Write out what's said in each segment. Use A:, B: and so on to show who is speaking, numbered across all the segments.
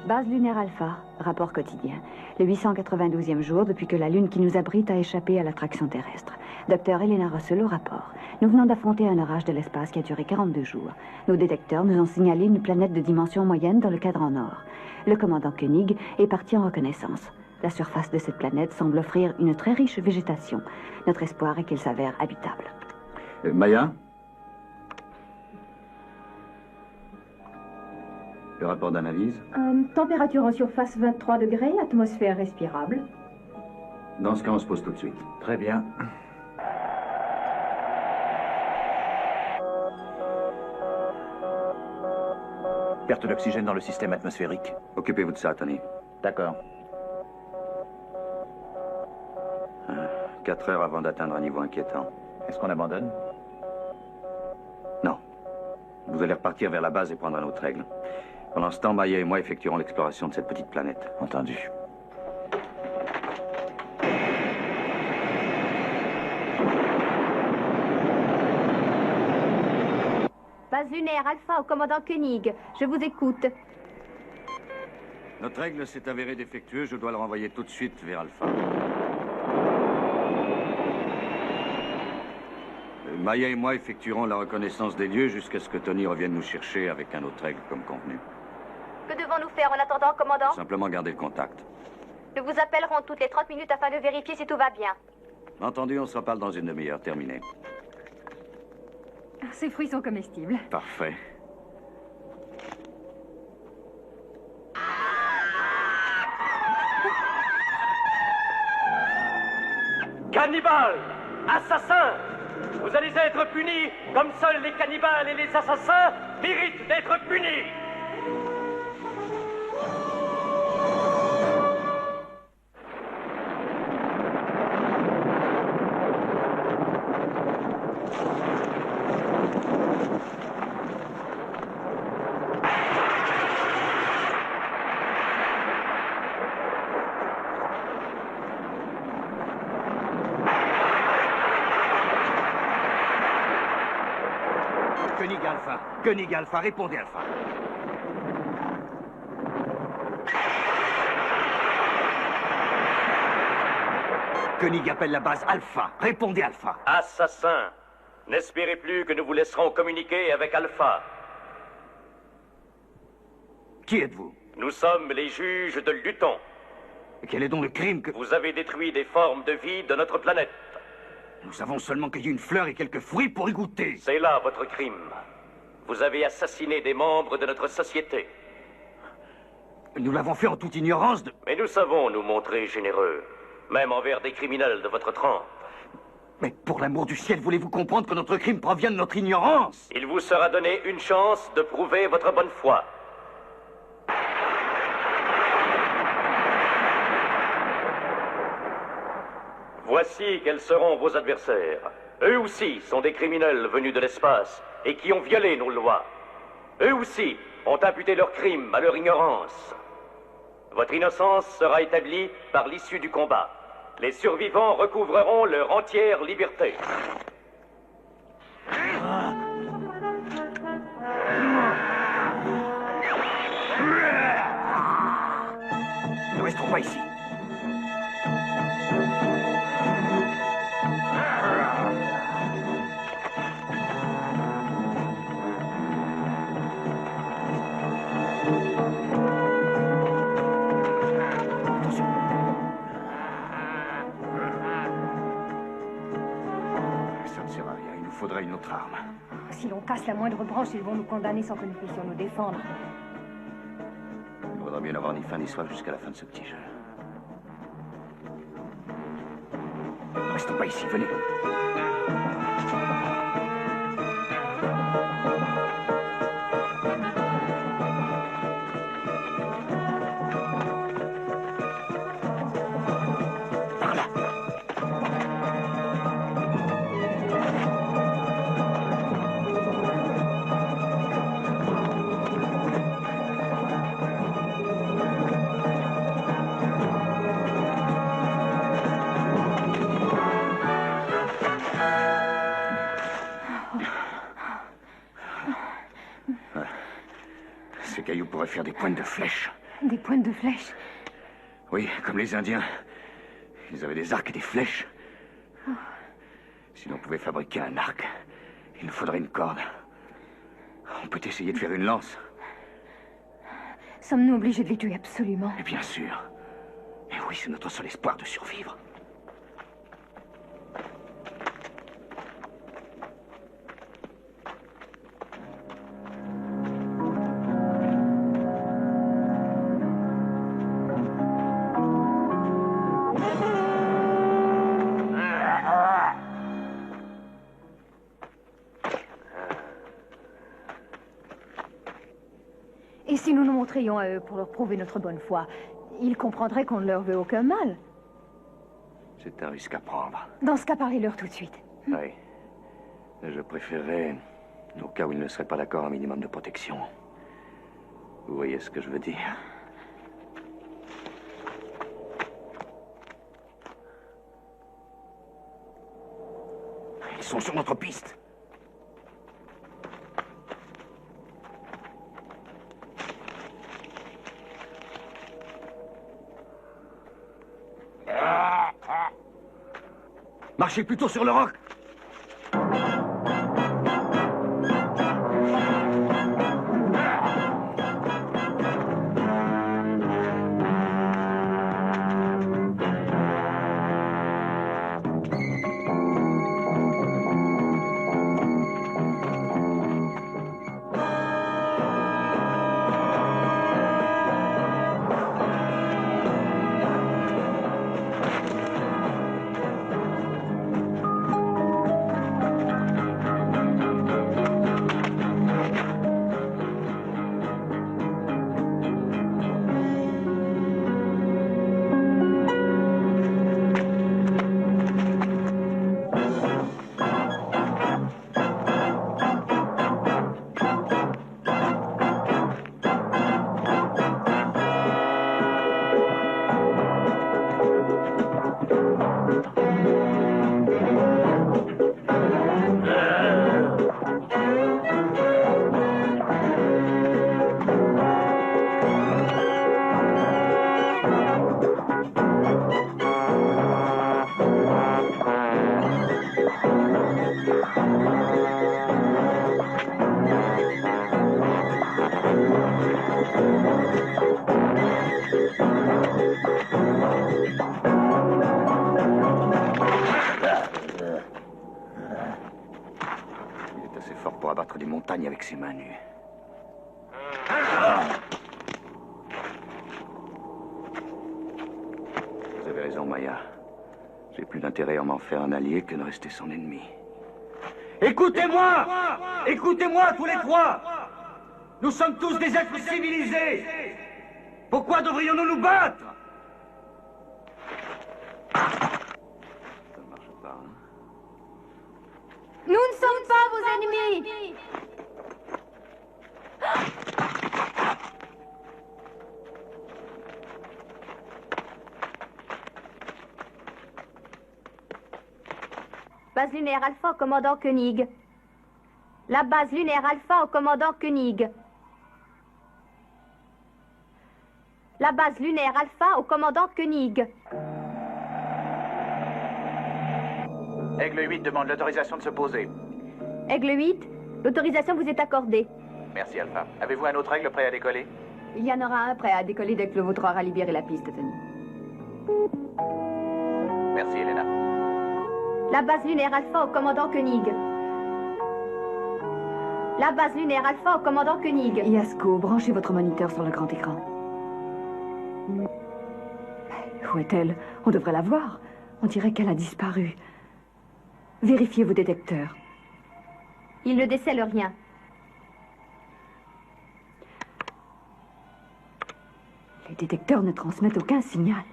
A: Base lunaire Alpha, rapport quotidien. Le 892e jour depuis que la Lune qui nous abrite a échappé à l'attraction terrestre. Docteur Elena Russell au rapport. Nous venons d'affronter un orage de l'espace qui a duré 42 jours. Nos détecteurs nous ont signalé une planète de dimension moyenne dans le cadran nord. Le commandant Koenig est parti en reconnaissance. La surface de cette planète semble offrir une très riche végétation. Notre espoir est qu'elle s'avère habitable.
B: Maya? Le rapport d'analyse?
C: Température en surface 23 degrés, atmosphère respirable.
B: Dans ce cas, on se pose tout de suite.
D: Très bien. Perte d'oxygène dans le système atmosphérique.
B: Occupez-vous de ça, Tony.
D: D'accord.
B: 4 heures avant d'atteindre un niveau inquiétant.
D: Est-ce qu'on abandonne?
B: Non. Vous allez repartir vers la base et prendre un autre aigle. Pendant ce temps, Maya et moi effectuerons l'exploration de cette petite planète.
D: Entendu.
C: Base lunaire Alpha au commandant Koenig. Je vous écoute.
B: Notre aigle s'est avéré défectueux. Je dois le renvoyer tout de suite vers Alpha. Maya et moi effectuerons la reconnaissance des lieux jusqu'à ce que Tony revienne nous chercher avec un autre aigle comme convenu.
C: Que devons-nous faire en attendant, commandant?
B: Simplement garder le contact.
C: Nous vous appellerons toutes les 30 minutes afin de vérifier si tout va bien.
B: Entendu, on se reparle dans une demi-heure. Terminé.
A: Ces fruits sont comestibles.
B: Parfait.
E: Cannibales! Assassins! Vous allez être punis comme seuls les cannibales et les assassins méritent d'être punis!
D: Koenig Alpha, répondez Alpha. Koenig appelle la base Alpha, répondez Alpha.
E: Assassins! N'espérez plus que nous vous laisserons communiquer avec Alpha.
D: Qui êtes-vous?
E: Nous sommes les juges de Luton.
D: Quel est donc le crime que...
E: Vous avez détruit des formes de vie de notre planète.
D: Nous avons seulement cueilli une fleur et quelques fruits pour y goûter.
E: C'est là votre crime. Vous avez assassiné des membres de notre société.
D: Nous l'avons fait en toute ignorance de...
E: Mais nous savons nous montrer généreux, même envers des criminels de votre trempe.
D: Mais pour l'amour du ciel, voulez-vous comprendre que notre crime provient de notre ignorance?
E: Il vous sera donné une chance de prouver votre bonne foi. Voici quels seront vos adversaires. Eux aussi sont des criminels venus de l'espace et qui ont violé nos lois. Eux aussi ont imputé leurs crimes à leur ignorance. Votre innocence sera établie par l'issue du combat. Les survivants recouvreront leur entière liberté.
D: Ne restons pas ici.
B: Faudrait une autre arme.
C: Si l'on casse la moindre branche, ils vont nous condamner sans que nous puissions nous défendre.
B: Il ne faudra bien avoir ni faim ni soif jusqu'à la fin de ce petit jeu.
D: Ne restons pas ici, venez. Ces cailloux pourraient faire des pointes de flèches.
F: Des pointes de flèches.
D: Oui, comme les Indiens. Ils avaient des arcs et des flèches. Si l'on pouvait fabriquer un arc, il nous faudrait une corde. On peut essayer de faire une lance.
F: Sommes-nous obligés de les tuer absolument?
D: Mais bien sûr. Et oui, c'est notre seul espoir de survivre.
F: Et si nous nous montrions à eux pour leur prouver notre bonne foi, ils comprendraient qu'on ne leur veut aucun mal.
D: C'est un risque à prendre.
F: Dans ce cas, parlez-leur tout de suite.
D: Oui. Je préférerais, au cas où ils ne seraient pas d'accord, un minimum de protection. Vous voyez ce que je veux dire? Ils sont sur notre piste. Marchez plutôt sur le roc. Avec ses mains nues. Vous avez raison, Maya. J'ai plus d'intérêt à m'en faire un allié que de rester son ennemi. Écoutez-moi! Écoutez-moi, tous les trois! Nous sommes tous des êtres civilisés! Pourquoi devrions-nous nous battre? Ça ne marche pas, hein?
C: Nous ne sommes pas vos ennemis! Base lunaire Alpha au commandant Koenig. La base lunaire Alpha au commandant Koenig. La base lunaire Alpha au commandant Koenig.
G: Aigle 8 demande l'autorisation de se poser.
C: Aigle 8, l'autorisation vous est accordée.
G: Merci, Alpha. Avez-vous un autre aigle prêt à décoller?
A: Il y en aura un prêt à décoller dès que le vôtre aura libéré la piste, Tony.
G: Merci, Elena.
C: La base lunaire Alpha au commandant Koenig. La base lunaire Alpha au commandant Koenig.
A: Yasko, branchez votre moniteur sur le grand écran. Où est-elle? On devrait la voir. On dirait qu'elle a disparu. Vérifiez vos détecteurs.
C: Il ne décèle rien.
A: Les détecteurs ne transmettent aucun signal.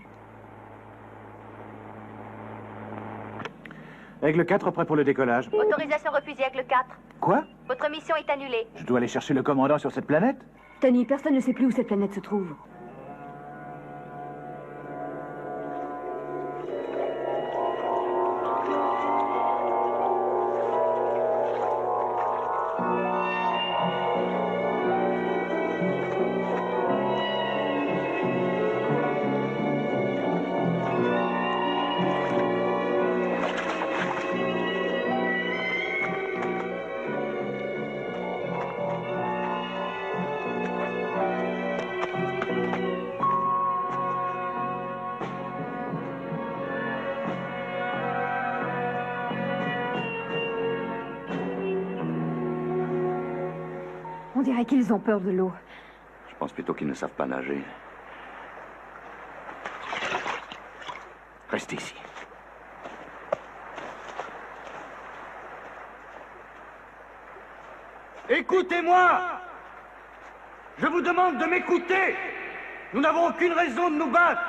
H: Aigle 4 prêt pour le décollage.
C: Autorisation refusée, Aigle 4.
H: Quoi?
C: Votre mission est annulée.
H: Je dois aller chercher le commandant sur cette planète?
A: Tony, personne ne sait plus où cette planète se trouve.
F: dirait qu'ils ont peur de l'eau.
B: Je pense plutôt qu'ils ne savent pas nager. Restez ici.
D: Écoutez-moi! Je vous demande de m'écouter! Nous n'avons aucune raison de nous battre!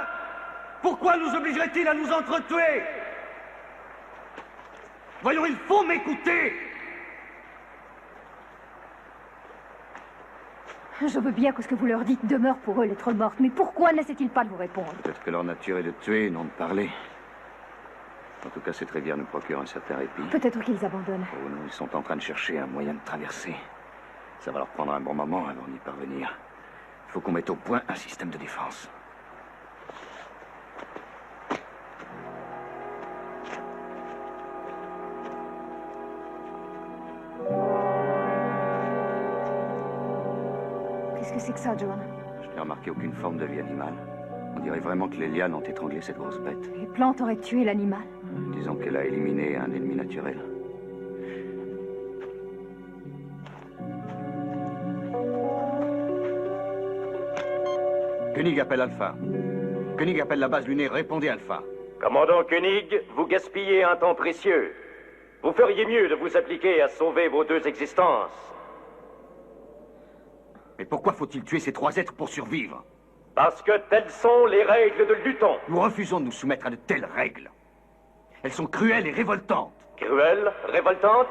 D: Pourquoi nous obligerait-il à nous entretuer? Voyons, il faut m'écouter!
F: Je veux bien que ce que vous leur dites demeure pour eux lettre morte, mais pourquoi n'essaient-ils pas de vous répondre?
B: Peut-être que leur nature est de tuer, non de parler. En tout cas, cette rivière nous procure un certain répit.
F: Peut-être qu'ils abandonnent.
B: Oh non, ils sont en train de chercher un moyen de traverser. Ça va leur prendre un bon moment avant d'y parvenir. Il faut qu'on mette au point un système de défense.
F: Qu'est-ce que c'est que ça, John?
B: Je n'ai remarqué aucune forme de vie animale. On dirait vraiment que les lianes ont étranglé cette grosse bête.
F: Les plantes auraient tué l'animal.
B: Disons qu'elle a éliminé un ennemi naturel. Koenig appelle Alpha. Koenig appelle la base lunaire. Répondez, Alpha.
E: Commandant Koenig, vous gaspillez un temps précieux. Vous feriez mieux de vous appliquer à sauver vos deux existences.
B: Mais pourquoi faut-il tuer ces trois êtres pour survivre?
E: Parce que telles sont les règles de Luton.
B: Nous refusons de nous soumettre à de telles règles. Elles sont cruelles et révoltantes.
E: Cruelles, révoltantes?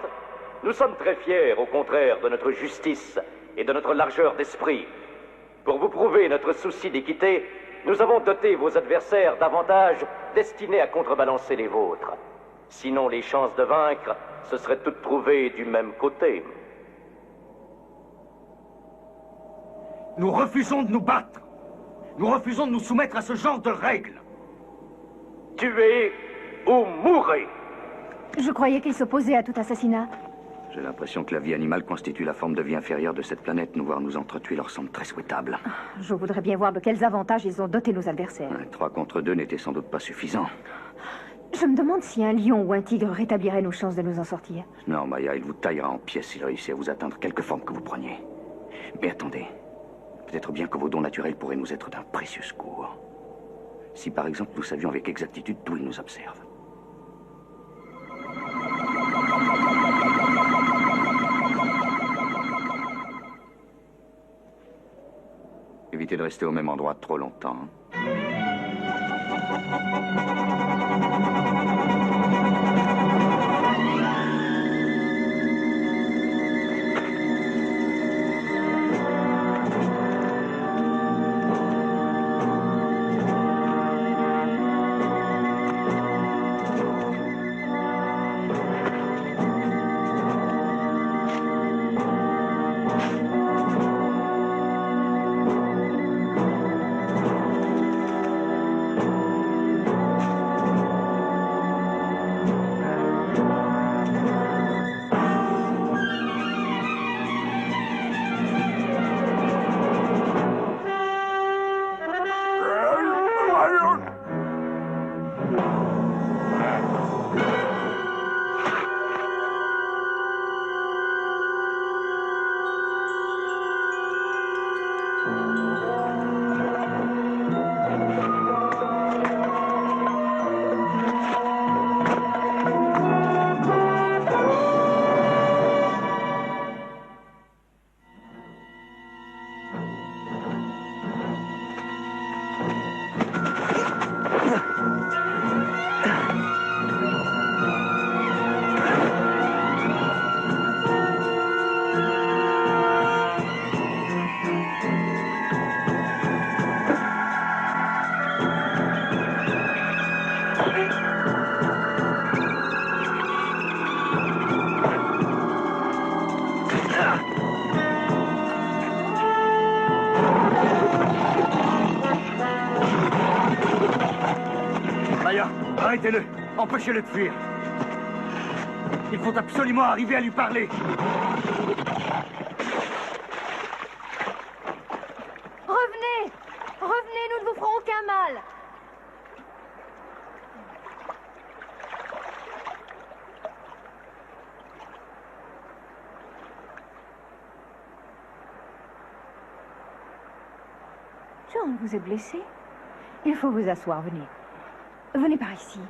E: Nous sommes très fiers, au contraire, de notre justice et de notre largeur d'esprit. Pour vous prouver notre souci d'équité, nous avons doté vos adversaires d'avantages destinés à contrebalancer les vôtres. Sinon, les chances de vaincre se seraient toutes trouvées du même côté.
D: Nous refusons de nous battre. Nous refusons de nous soumettre à ce genre de règles.
E: Tuez ou mourrez.
F: Je croyais qu'ils s'opposaient à tout assassinat.
B: J'ai l'impression que la vie animale constitue la forme de vie inférieure de cette planète. Nous voir nous entretuer leur semble très souhaitable.
F: Je voudrais bien voir de quels avantages ils ont doté nos adversaires.
B: 3 contre 2 n'était sans doute pas suffisant.
F: Je me demande si un lion ou un tigre rétablirait nos chances de nous en sortir.
B: Non, Maya, il vous taillera en pièces s'il réussit à vous atteindre quelque forme que vous preniez. Mais attendez. Peut-être bien que vos dons naturels pourraient nous être d'un précieux secours. Si par exemple nous savions avec exactitude d'où ils nous observent. Évitez de rester au même endroit trop longtemps.
D: Arrêtez-le. Empêchez-le de fuir. Il faut absolument arriver à lui parler.
C: Revenez! Revenez, nous ne vous ferons aucun mal.
F: John, vous êtes blessé? Il faut vous asseoir, venez. Venez par ici.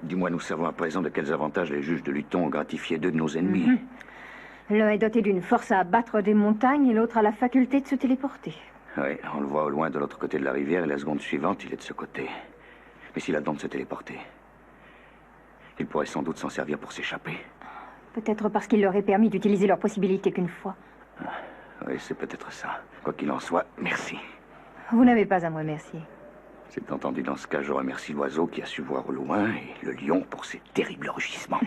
B: Dis-moi, nous savons à présent de quels avantages les juges de Luton ont gratifié deux de nos ennemis.
F: L'un est doté d'une force à abattre des montagnes et l'autre a la faculté de se téléporter.
B: Oui, on le voit au loin de l'autre côté de la rivière et la seconde suivante, il est de ce côté. Mais s'il a le don de se téléporter, il pourrait sans doute s'en servir pour s'échapper.
F: Peut-être parce qu'il leur est permis d'utiliser leurs possibilités qu'une fois.
B: Oui, c'est peut-être ça. Quoi qu'il en soit, merci.
F: Vous n'avez pas à me remercier.
B: C'est entendu, dans ce cas, je remercie l'oiseau qui a su voir au loin et le lion pour ses terribles rugissements.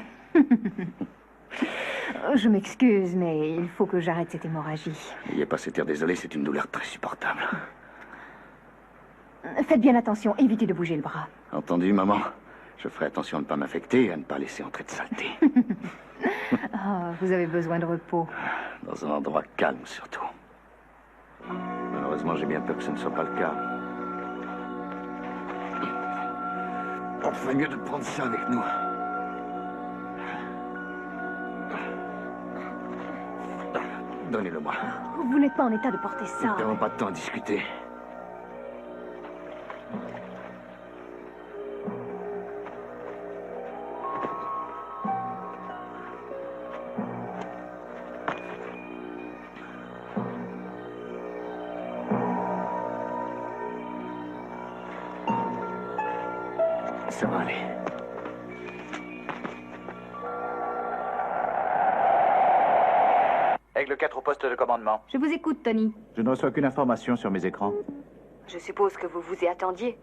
F: Je m'excuse, mais il faut que j'arrête cette hémorragie.
B: N'ayez pas cet air désolé, c'est une douleur très supportable.
F: Faites bien attention, évitez de bouger le bras.
B: Entendu, maman? Je ferai attention à ne pas m'infecter et à ne pas laisser entrer de saleté.
F: Vous avez besoin de repos.
B: Dans un endroit calme, surtout. Malheureusement, j'ai bien peur que ce ne soit pas le cas. On ferait mieux de prendre ça avec nous. Donnez-le-moi.
F: Vous n'êtes pas en état de porter ça.
B: Nous n'avons pas de temps à discuter. Ça va aller.
G: Aigle 4 au poste de commandement.
C: Je vous écoute, Tony.
H: Je ne reçois aucune information sur mes écrans.
A: Je suppose que vous vous y attendiez.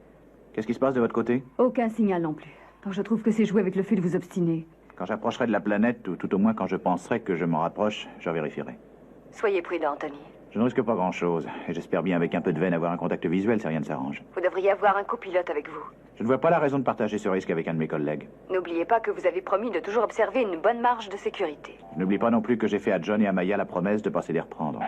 H: Qu'est-ce qui se passe de votre côté?
A: Aucun signal non plus. Donc je trouve que c'est jouer avec le feu de vous obstiner.
H: Quand j'approcherai de la planète, ou tout au moins quand je penserai que je m'en rapproche, je vérifierai.
A: Soyez prudent, Tony.
H: Je ne risque pas grand-chose, et j'espère bien avec un peu de veine avoir un contact visuel si rien ne s'arrange.
A: Vous devriez avoir un copilote avec vous.
H: Je ne vois pas la raison de partager ce risque avec un de mes collègues.
A: N'oubliez pas que vous avez promis de toujours observer une bonne marge de sécurité.
H: N'oublie pas non plus que j'ai fait à John et à Maya la promesse de passer les reprendre.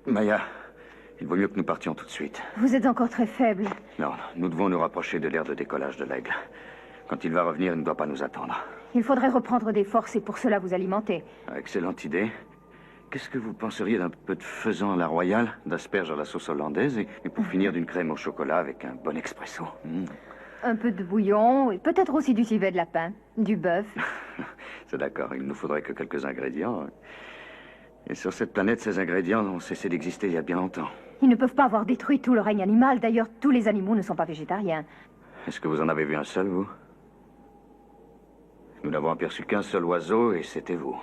B: Maya, il vaut mieux que nous partions tout de suite.
F: Vous êtes encore très faible.
B: Non, nous devons nous rapprocher de l'aire de décollage de l'Aigle. Quand il va revenir, il ne doit pas nous attendre.
F: Il faudrait reprendre des forces et pour cela vous alimenter.
B: Excellente idée. Qu'est-ce que vous penseriez d'un peu de faisan à la royale, d'asperges à la sauce hollandaise et pour finir d'une crème au chocolat avec un bon expresso?
F: Un peu de bouillon et peut-être aussi du civet de lapin, du bœuf.
B: C'est d'accord, il nous faudrait que quelques ingrédients. Et sur cette planète, ces ingrédients ont cessé d'exister il y a bien longtemps.
F: Ils ne peuvent pas avoir détruit tout le règne animal. D'ailleurs, tous les animaux ne sont pas végétariens.
B: Est-ce que vous en avez vu un seul, vous? Nous n'avons aperçu qu'un seul oiseau et c'était vous.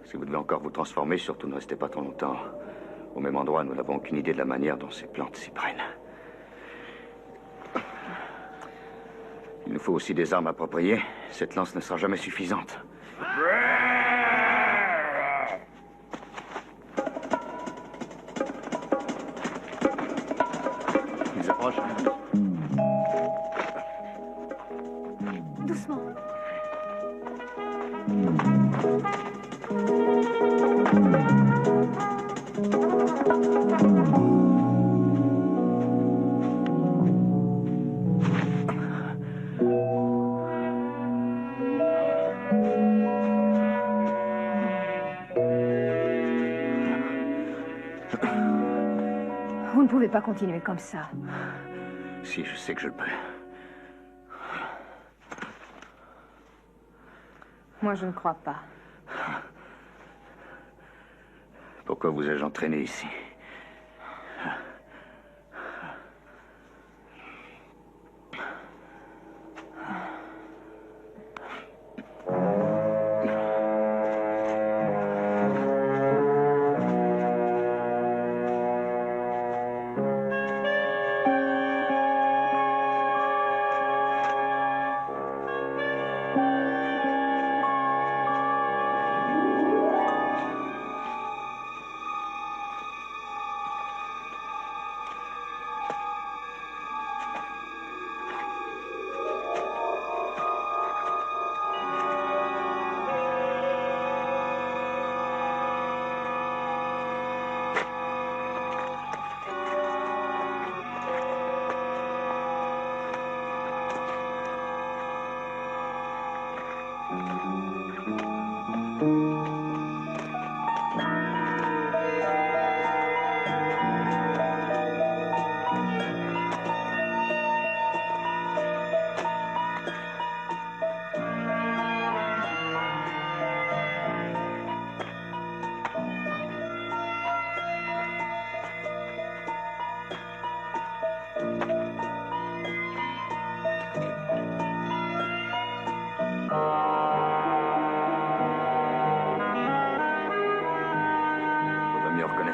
B: Si vous devez encore vous transformer, surtout ne restez pas trop longtemps. Au même endroit, nous n'avons aucune idée de la manière dont ces plantes s'y prennent. Il nous faut aussi des armes appropriées. Cette lance ne sera jamais suffisante. Ils approchent.
F: Doucement. Vous ne pouvez pas continuer comme ça.
B: Si, je sais que je le peux.
F: Moi, je ne crois pas.
B: Pourquoi vous ai-je entraîné ici?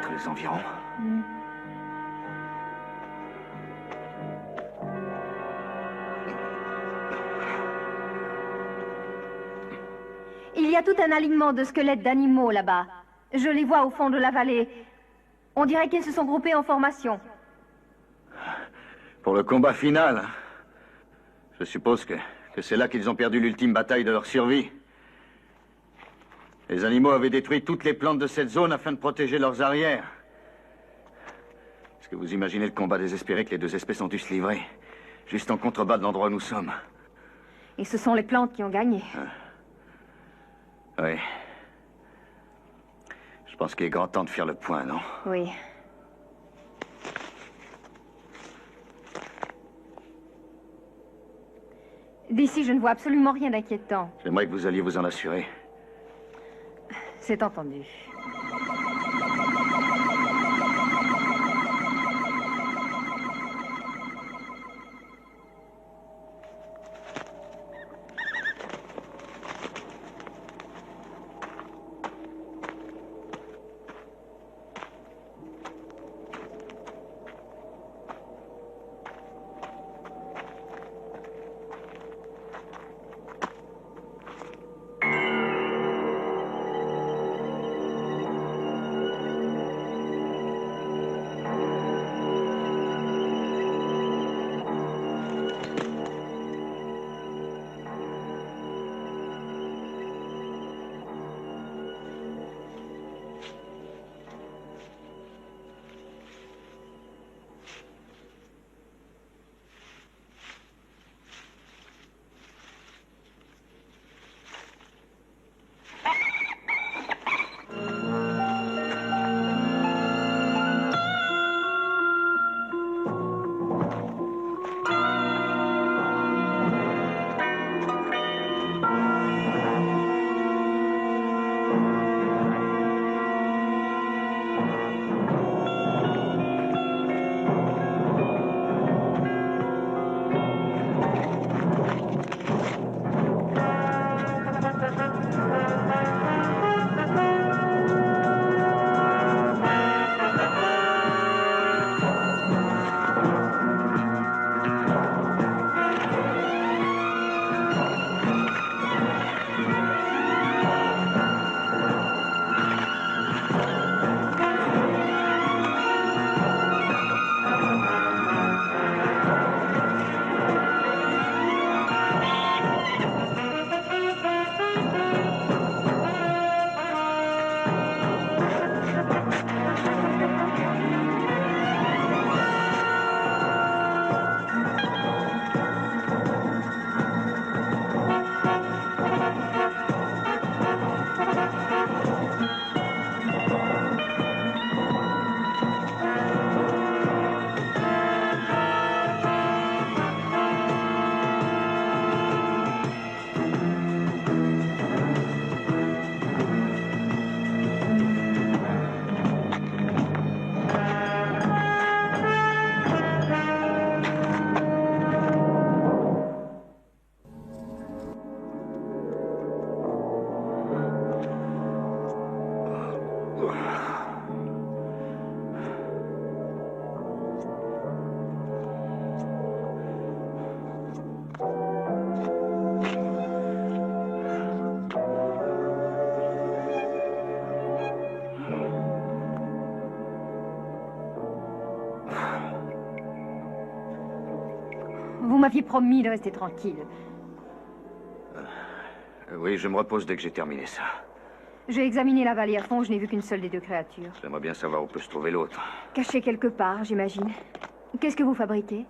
B: Les environs.
F: Il y a tout un alignement de squelettes d'animaux là-bas. Je les vois au fond de la vallée. On dirait qu'ils se sont groupés en formation.
D: Pour le combat final. Je suppose que c'est là qu'ils ont perdu l'ultime bataille de leur survie. Les animaux avaient détruit toutes les plantes de cette zone afin de protéger leurs arrières. Est-ce que vous imaginez le combat désespéré que les deux espèces ont dû se livrer, juste en contrebas de l'endroit où nous sommes?
F: Et ce sont les plantes qui ont gagné.
D: Oui. Je pense qu'il est grand temps de faire le point, non?
F: Oui. D'ici, je ne vois absolument rien d'inquiétant.
D: J'aimerais que vous alliez vous en assurer.
F: C'est entendu. Vous m'aviez promis de rester tranquille.
D: Oui, je me repose dès que j'ai terminé ça.
F: J'ai examiné la vallée à fond, je n'ai vu qu'une seule des deux créatures.
D: J'aimerais bien savoir où peut se trouver l'autre.
F: Caché quelque part, j'imagine. Qu'est-ce que vous fabriquez?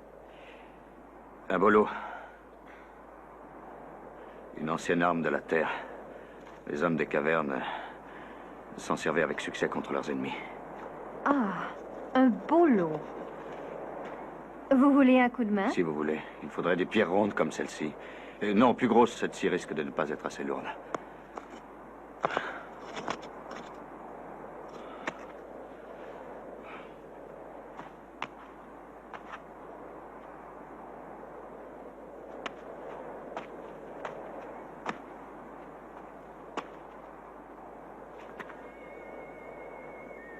D: Un bolo.
B: Une ancienne arme de la Terre. Les hommes des cavernes s'en servaient avec succès contre leurs ennemis.
F: Ah, un beau lot. Vous voulez un coup de main?
B: Si vous voulez. Il faudrait des pierres rondes comme celle-ci. Non, plus grosse, celle-ci risque de ne pas être assez lourde.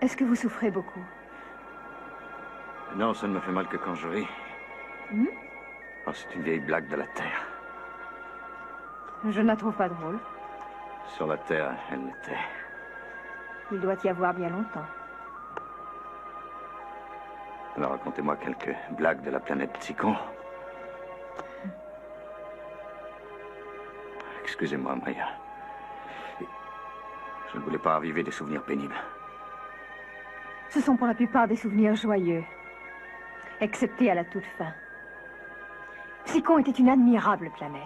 F: Est-ce que vous souffrez beaucoup?
B: Non, ça ne me fait mal que quand je ris. Oh, c'est une vieille blague de la Terre.
F: Je ne la trouve pas drôle.
B: Sur la Terre, elle l'était.
F: Il doit y avoir bien longtemps.
B: Alors racontez-moi quelques blagues de la planète Psychon. Excusez-moi, Maya. Je ne voulais pas raviver des souvenirs pénibles.
F: Ce sont pour la plupart des souvenirs joyeux, excepté à la toute fin. Psychon était une admirable planète.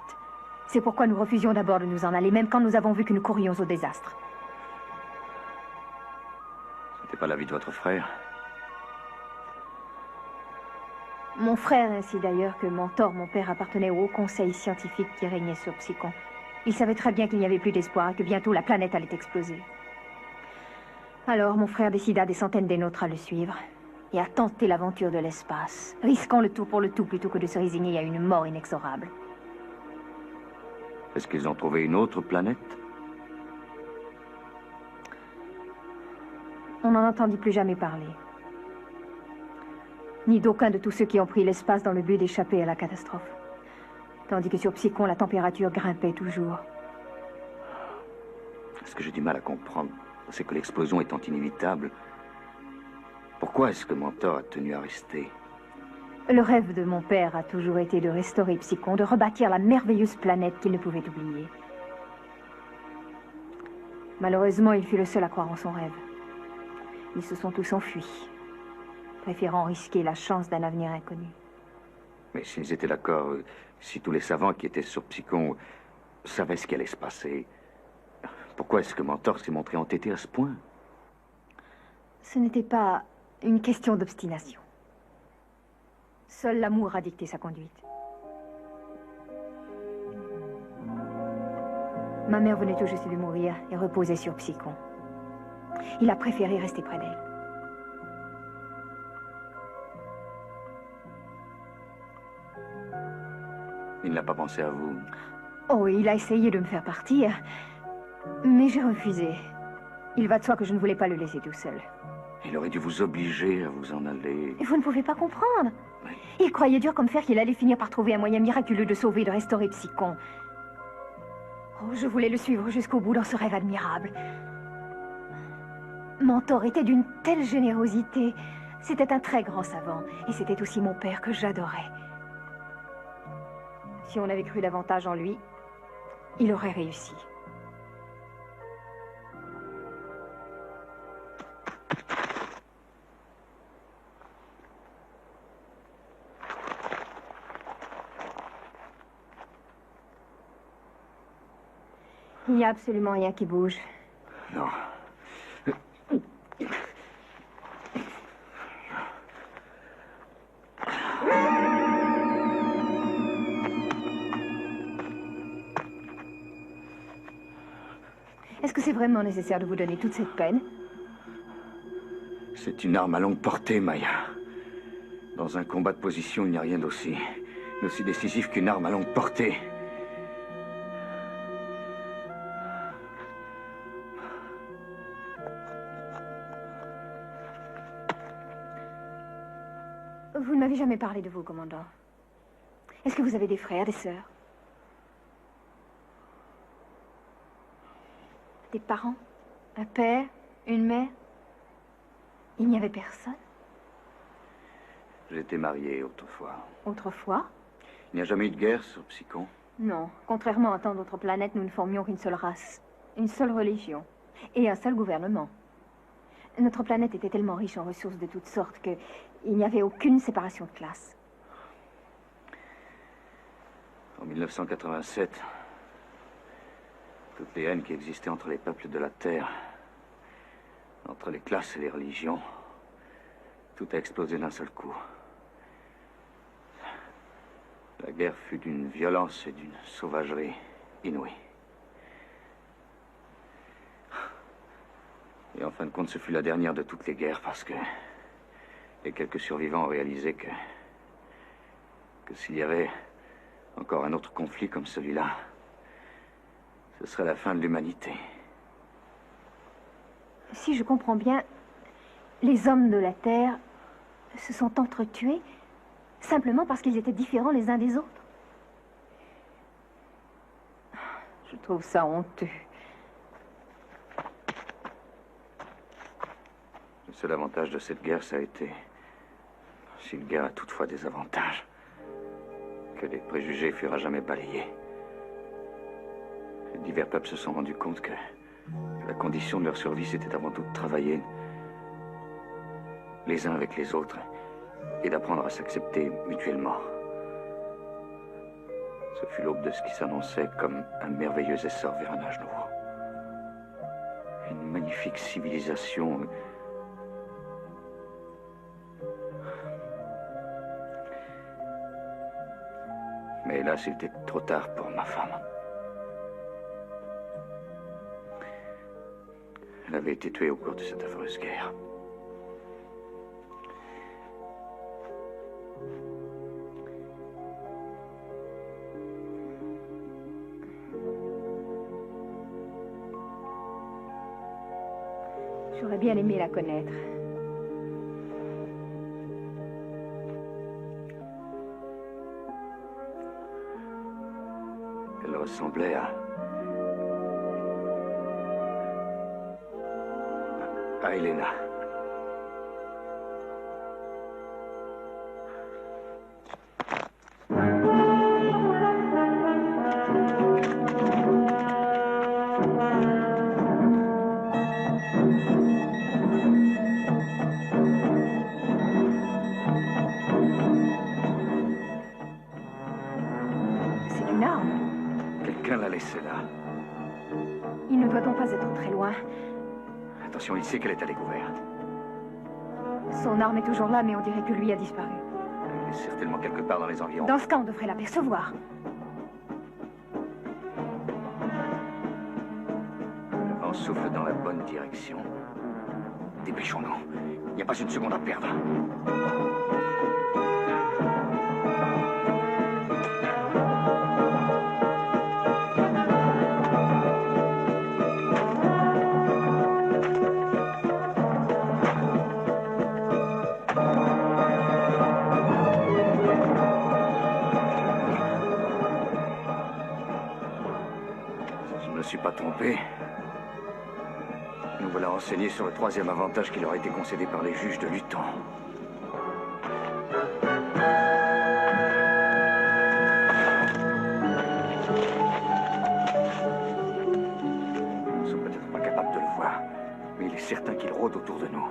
F: C'est pourquoi nous refusions d'abord de nous en aller, même quand nous avons vu que nous courions au désastre.
B: C'était pas l'avis de votre frère?
F: Mon frère, ainsi d'ailleurs que Mentor, mon père, appartenait au haut conseil scientifique qui régnait sur Psychon. Il savait très bien qu'il n'y avait plus d'espoir et que bientôt la planète allait exploser. Alors, mon frère décida des centaines des nôtres à le suivre et à tenter l'aventure de l'espace, risquant le tout pour le tout plutôt que de se résigner à une mort inexorable.
B: Est-ce qu'ils ont trouvé une autre planète?
F: On n'en entendit plus jamais parler. Ni d'aucun de tous ceux qui ont pris l'espace dans le but d'échapper à la catastrophe. Tandis que sur Psychon, la température grimpait toujours.
B: Ce que j'ai du mal à comprendre, c'est que l'explosion étant inévitable, pourquoi est-ce que Mentor a tenu à rester?
F: Le rêve de mon père a toujours été de restaurer Psychon, de rebâtir la merveilleuse planète qu'il ne pouvait oublier. Malheureusement, il fut le seul à croire en son rêve. Ils se sont tous enfuis, préférant risquer la chance d'un avenir inconnu.
B: Mais s'ils étaient d'accord, si tous les savants qui étaient sur Psychon savaient ce qui allait se passer, pourquoi est-ce que Mentor s'est montré entêté à ce point?
F: Ce n'était pas une question d'obstination. Seul l'amour a dicté sa conduite. Ma mère venait tout juste de mourir et reposait sur Psychon. Il a préféré rester près d'elle.
B: Il n'a pas pensé à vous?
F: Oh, il a essayé de me faire partir, mais j'ai refusé. Il va de soi que je ne voulais pas le laisser tout seul.
B: Il aurait dû vous obliger à vous en aller.
F: Vous ne pouvez pas comprendre. Il croyait dur comme fer qu'il allait finir par trouver un moyen miraculeux de sauver et de restaurer Psychon. Oh, je voulais le suivre jusqu'au bout dans ce rêve admirable. Mentor était d'une telle générosité. C'était un très grand savant. Et c'était aussi mon père que j'adorais. Si on avait cru davantage en lui, il aurait réussi. Il n'y a absolument rien qui bouge.
B: Non.
F: Est-ce que c'est vraiment nécessaire de vous donner toute cette peine?
B: C'est une arme à longue portée, Maya. Dans un combat de position, il n'y a rien d'aussi décisif qu'une arme à longue portée.
F: Vous ne m'avez jamais parlé de vous, commandant. Est-ce que vous avez des frères, des sœurs? Des parents? Un père? Une mère? Il n'y avait personne?
B: J'étais marié autrefois.
F: Autrefois?
B: Il n'y a jamais eu de guerre sur Psychon?
F: Non. Contrairement à tant d'autres planètes, nous ne formions qu'une seule race, une seule religion et un seul gouvernement. Notre planète était tellement riche en ressources de toutes sortes qu'il n'y avait aucune séparation de classe.
B: En 1987, Toutes les haines qui existaient entre les peuples de la Terre, entre les classes et les religions, tout a explosé d'un seul coup. La guerre fut d'une violence et d'une sauvagerie inouïes. Et en fin de compte, ce fut la dernière de toutes les guerres parce que les quelques survivants ont réalisé que s'il y avait encore un autre conflit comme celui-là, ce serait la fin de l'humanité.
F: Si je comprends bien, les hommes de la Terre se sont entretués simplement parce qu'ils étaient différents les uns des autres. Je trouve ça honteux.
B: Le seul avantage de cette guerre, ça a été, si une guerre a toutefois des avantages, que les préjugés furent à jamais balayés. Les divers peuples se sont rendus compte que la condition de leur survie, c'était avant tout de travailler les uns avec les autres et d'apprendre à s'accepter mutuellement. Ce fut l'aube de ce qui s'annonçait comme un merveilleux essor vers un âge nouveau. Une magnifique civilisation. Mais hélas, il était trop tard pour ma femme. Elle avait été tuée au cours de cette affreuse guerre.
F: J'aurais bien aimé la connaître.
B: Elle ressemblait à Elena.
F: C'est une arme.
B: Quelqu'un l'a laissée là.
F: Il ne doit donc pas être très loin.
B: Attention, il sait qu'elle est à découvert.
F: Son arme est toujours là, mais on dirait que lui a disparu.
B: Elle est certainement quelque part dans les environs.
F: Dans ce cas, on devrait l'apercevoir.
B: Le vent souffle dans la bonne direction. Dépêchons-nous. Il n'y a pas une seconde à perdre. Je ne me suis pas trompé. Nous voilà renseignés sur le troisième avantage qui leur a été concédé par les juges de Luton. Nous ne sommes peut-être pas capables de le voir, mais il est certain qu'il rôde autour de nous.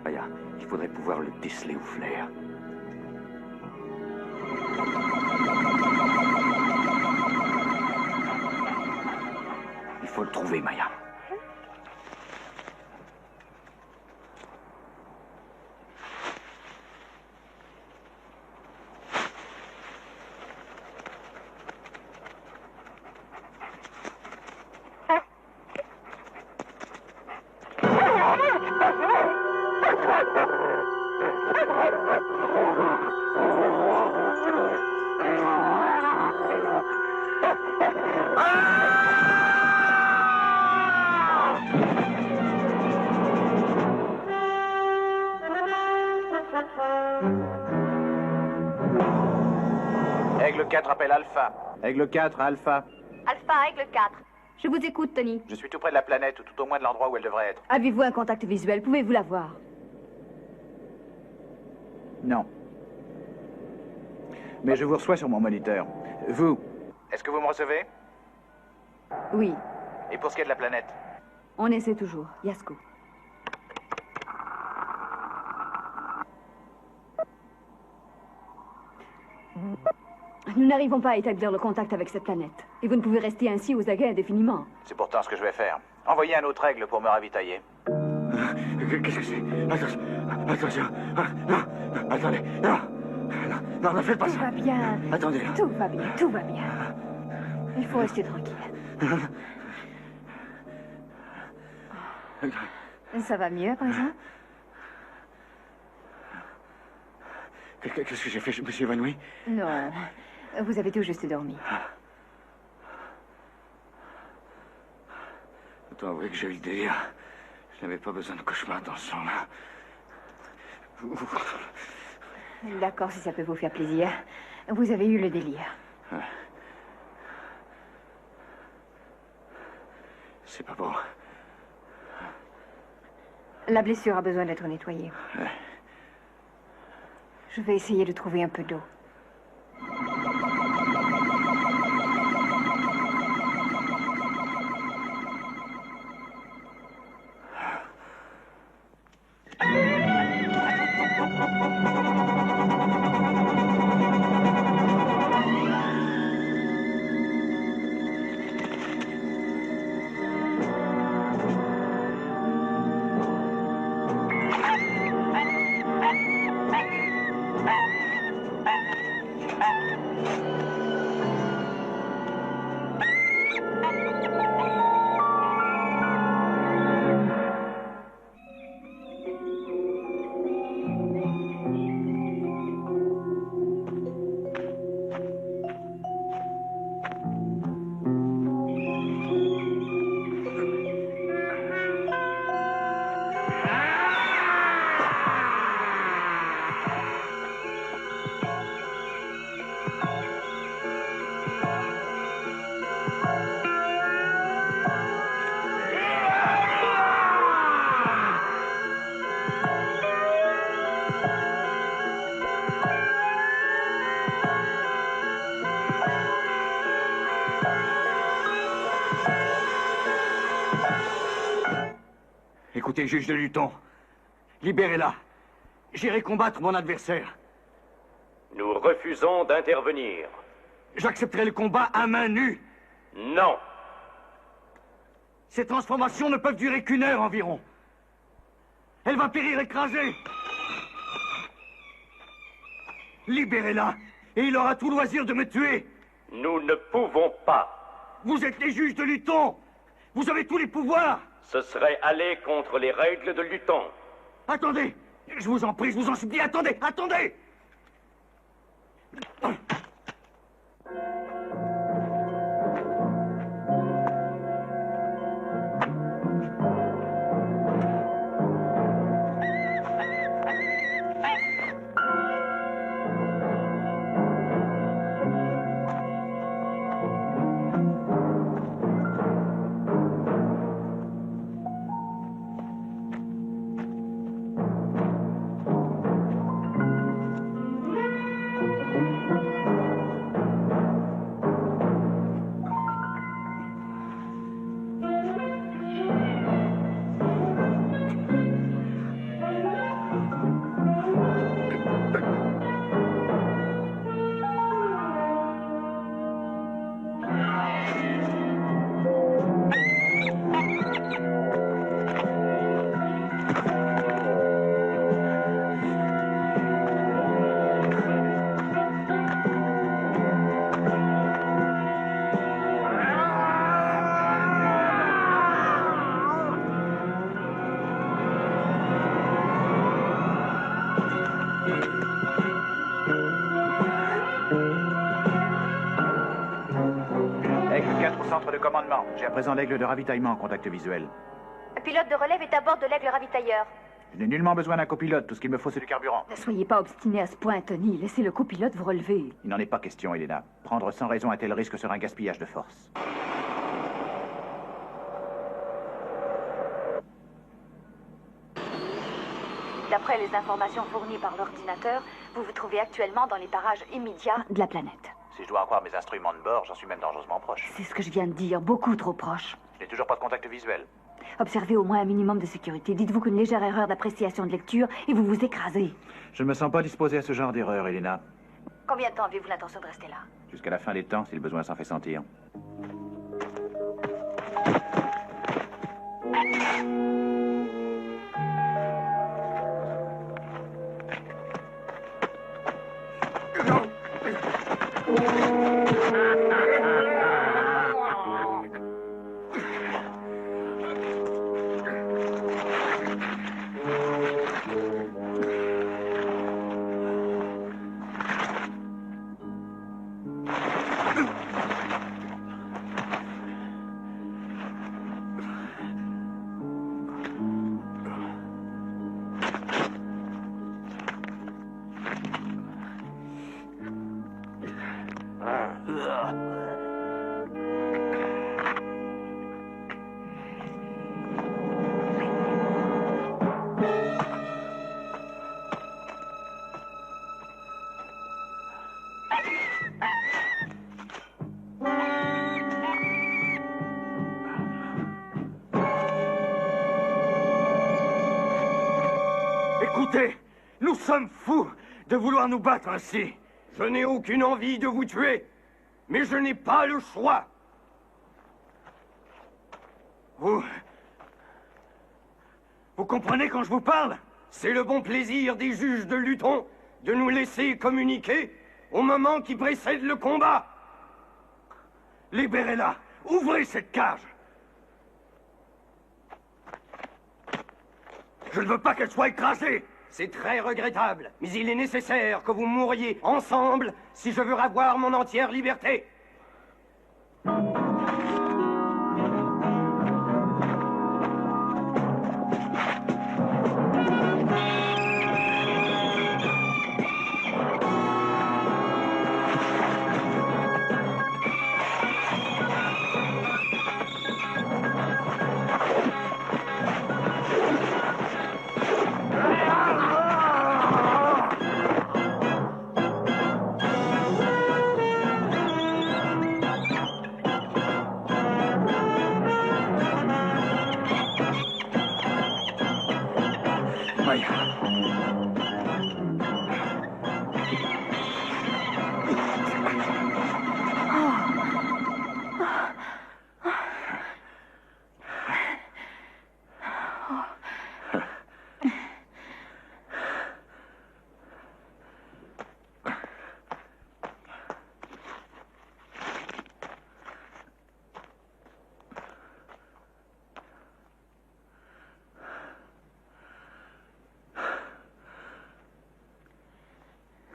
B: Maya, il faudrait pouvoir le déceler au flair. Il faut le trouver, Maya.
G: Aigle 4 appelle Alpha.
H: Aigle 4, Alpha.
C: Alpha, Aigle 4. Je vous écoute, Tony.
G: Je suis tout près de la planète, ou tout au moins de l'endroit où elle devrait être.
A: Avez-vous un contact visuel? Pouvez-vous la voir?
H: Non. Mais je vous reçois sur mon moniteur. Vous,
G: Est-ce que vous me recevez?
A: Oui,
G: Et pour ce qui est de la planète?
A: on essaie toujours. Yasko. Nous n'arrivons pas à établir le contact avec cette planète. Et vous ne pouvez rester ainsi aux aguets indéfiniment.
G: C'est pourtant ce que je vais faire. Envoyez un autre aigle pour me ravitailler.
D: Qu'est-ce que c'est? Attention. Non, attendez. Non, ne faites pas
F: Tout
D: ça.
F: va bien.
D: Attendez.
F: Tout va bien, tout va bien. Il faut rester tranquille. Ça va mieux à présent?
D: Qu'est-ce que j'ai fait? Je me suis évanoui?
F: Non. Vous avez tout juste dormi.
D: Autant avouer que j'ai eu le délire. Je n'avais pas besoin de cauchemar dans ce sang-là.
F: D'accord, si ça peut vous faire plaisir. Vous avez eu le délire.
D: C'est pas bon.
F: La blessure a besoin d'être nettoyée. Je vais essayer de trouver un peu d'eau.
D: Écoutez, juge de Luton, libérez-la. J'irai combattre mon adversaire.
E: Nous refusons d'intervenir.
D: J'accepterai le combat à main nue.
E: Non.
D: Ces transformations ne peuvent durer qu'1 heure environ. Elle va périr écrasée. Libérez-la, et il aura tout loisir de me tuer.
E: Nous ne pouvons pas.
D: Vous êtes les juges de Luton. Vous avez tous les pouvoirs.
E: Ce serait aller contre les règles de Luton.
D: Attendez. Je vous en prie, je vous en supplie, attendez.
G: Centre de commandement. J'ai à présent l'aigle de ravitaillement en contact visuel.
C: Le pilote de relève est à bord de l'aigle ravitailleur.
G: Je n'ai nullement besoin d'un copilote. Tout ce qu'il me faut, c'est du carburant.
A: Ne soyez pas obstiné à ce point, Tony. Laissez le copilote vous relever.
G: Il n'en est pas question, Elena. Prendre sans raison un tel risque serait un gaspillage de force.
A: D'après les informations fournies par l'ordinateur, vous vous trouvez actuellement dans les parages immédiats de la planète.
G: Si je dois en croire mes instruments de bord, j'en suis même dangereusement proche.
A: C'est ce que je viens de dire, beaucoup trop proche.
G: Je n'ai toujours pas de contact visuel.
A: Observez au moins un minimum de sécurité. Dites-vous qu'une légère erreur d'appréciation de lecture et vous vous écrasez.
G: Je ne me sens pas disposé à ce genre d'erreur, Elena.
A: Combien de temps avez-vous l'intention de rester là?
H: Jusqu'à la fin des temps, si le besoin s'en fait sentir.
D: Écoutez, nous sommes fous de vouloir nous battre ainsi. Je n'ai aucune envie de vous tuer, mais je n'ai pas le choix. Vous comprenez quand je vous parle? C'est le bon plaisir des juges de Luton de nous laisser communiquer au moment qui précède le combat. Libérez-la. Ouvrez cette cage. Je ne veux pas qu'elle soit écrasée. C'est très regrettable, mais il est nécessaire que vous mouriez ensemble si je veux avoir mon entière liberté.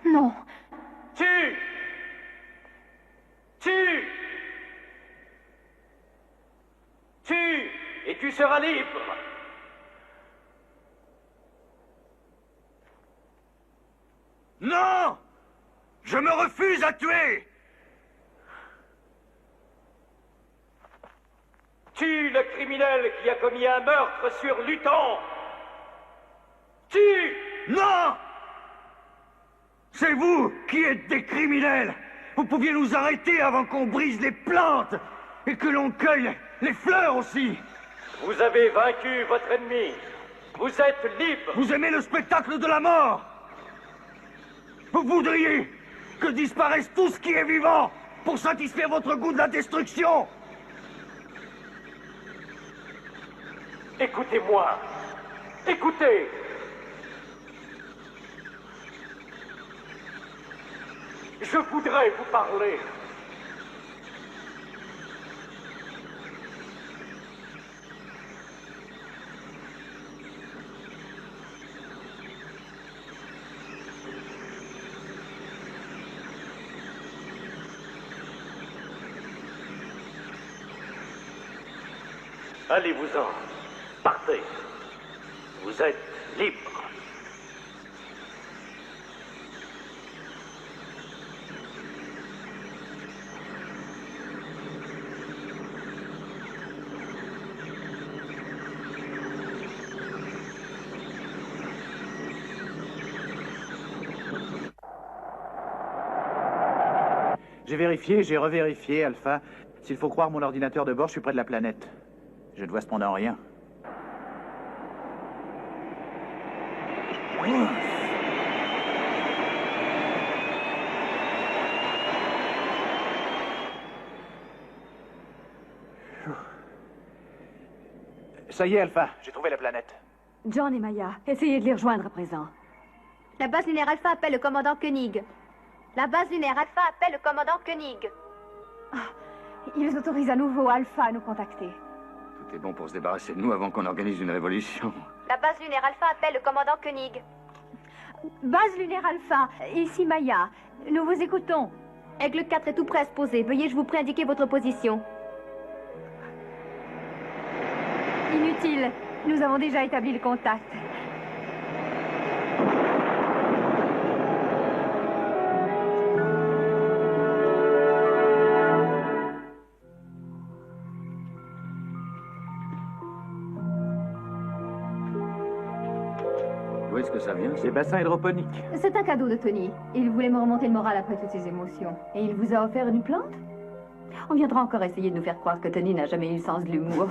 F: Non.
E: Tue! Tue! Tue! Et tu seras libre!
D: Non! Je me refuse à tuer!
E: Tue le criminel qui a commis un meurtre sur Luton! Tue!
D: Non! C'est vous qui êtes des criminels! Vous pouviez nous arrêter avant qu'on brise les plantes et que l'on cueille les fleurs aussi!
E: Vous avez vaincu votre ennemi. Vous êtes libre.
D: Vous aimez le spectacle de la mort! Vous voudriez que disparaisse tout ce qui est vivant pour satisfaire votre goût de la destruction!
E: Écoutez-moi. Écoutez. Je voudrais vous parler. Allez-vous-en. Partez. Vous êtes libre.
H: J'ai vérifié, j'ai revérifié, Alpha. S'il faut croire mon ordinateur de bord, je suis près de la planète. Je ne vois cependant rien. Ça y est, Alpha, j'ai trouvé la planète.
A: John et Maya, essayez de les rejoindre à présent.
C: La base lunaire Alpha appelle le commandant Koenig. La base lunaire Alpha appelle le commandant Koenig.
F: Ils autorisent à nouveau Alpha à nous contacter.
B: Tout est bon pour se débarrasser de nous avant qu'on organise une révolution.
C: La base lunaire Alpha appelle le commandant Koenig.
F: Base lunaire Alpha, ici Maya. Nous vous écoutons.
C: Aigle 4 est tout prêt à se poser. Veuillez, je vous prie, indiquer votre position.
F: Inutile. Nous avons déjà établi le contact.
B: D'où est-ce que ça vient?
H: Des bassins hydroponiques.
F: C'est un cadeau de Tony. Il voulait me remonter le moral après toutes ces émotions.
A: Et il vous a offert une plante? On viendra encore essayer de nous faire croire que Tony n'a jamais eu le sens de l'humour.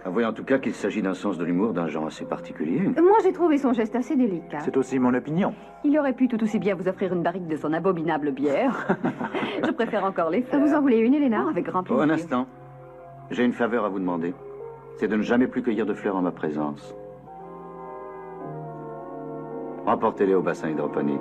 B: Avouez en tout cas qu'il s'agit d'un sens de l'humour d'un genre assez particulier.
F: Moi, j'ai trouvé son geste assez délicat.
H: C'est aussi mon opinion.
A: Il aurait pu tout aussi bien vous offrir une barrique de son abominable bière. Je préfère encore les fleurs.
F: Vous en voulez une, Elena?
A: Non, avec grand
B: Oh,
A: plaisir.
B: un instant. J'ai une faveur à vous demander. C'est de ne jamais plus cueillir de fleurs en ma présence. Emportez-les au bassin hydroponique.